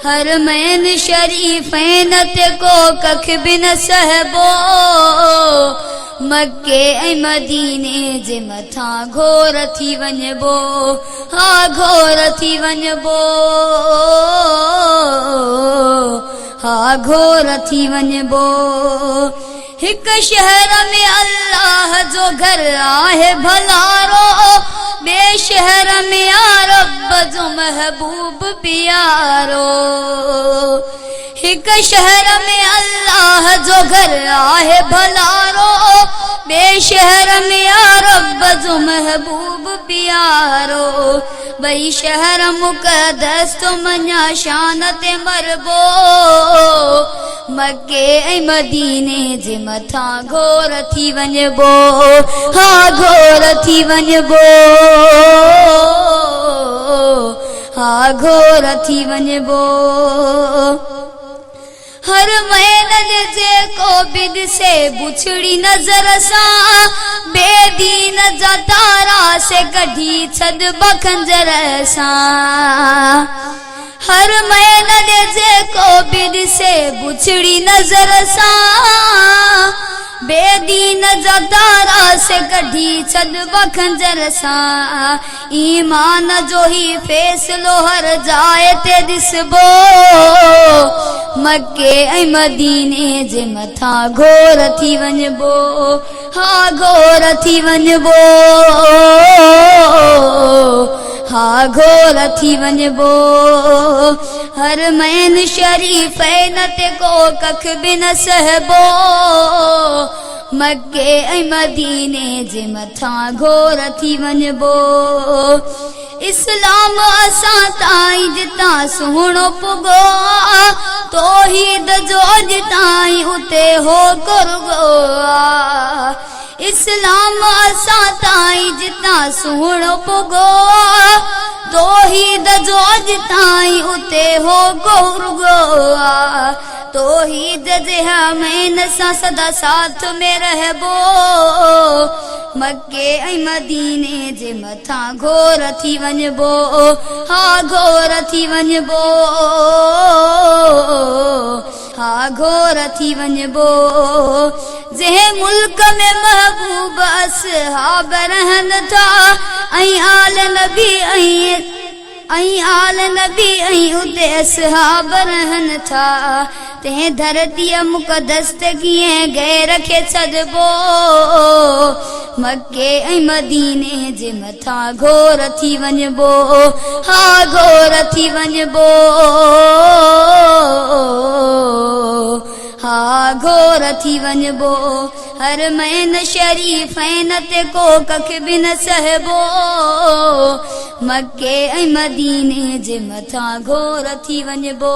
हरमैन शरीफ़ैन ते को कख भी न सहबो। मक्के ऐं मदीने जे मथां घोर थी वञबो, हा घोर थी वञबो, हा घोर थी वञबो। हिक शहर में अल्लाह जो घर आहे भलारो, ॿिए शहर में आ रब जो महबूब प्यारो। हिक शहर में अल्लाह जो घर आहे भलारो, ॿिए शहर में आ रब जो महबूब प्यारो। ॿई शहर मुक़दस तो मञा शान ते मरबो। मक्के ऐं मदीने जे मथां घोर थी वञबो, हा घोर थी वञबो, हा घोर थी वञबो। हरमैन जेको बि ॾिसे बुछड़ी नज़र सां, बेदीन जा तारा से कढी छॾ बखंजर सां। हरमैन जेको बि ॾिसे बुछड़ी नज़र सां, बेदीन जा तारा से कढी छॾ बखंजर सां। ईमान जो ही फैसलो हर जाए ते ॾिसबो। मक्के ऐं मदीने जे मथां घोर थी वञबो, हा घोर थी वञबो, हा घोर थी वञबो। हरमैन शरीफ़ैन ते को कख भी न सहबो। मक्के ऐं मदीने जे मथां घोर थी वञबो। इस्लाम असां ताईं जितां सुहिणो पुॻो, तौहीद जो अॼु ताईं उते हो कुर्गो। इस्लाम असां ताईं जितां सुहिणो पुॻो, तौहीद जो अॼु ताईं उते हो कुर्गो। तौहीद जे हमैन सां सदा साथ में रहबो। मक्के ऐं मदीने जे मथां घोर थी वञबो, हा घोर थी वञबो, हा घोर थी वञबो। जंहिं मुल्क में महबूब असहाब रहनि था, ऐं आल नबी ऐं उते असहाब रहनि था, तंहिं धरतीअ मुक़दस ते कीअं गैर खे छॾबो। मक्के ऐं मदीने जे मथां घोर थी वञबो, हा घोर थी वञबो, हा घोर थी वञबो। हरमैन शरीफ़ैन ते को कख भी न सहबो। मक्के ऐं मदीने जे मथां घोर थी वञबो।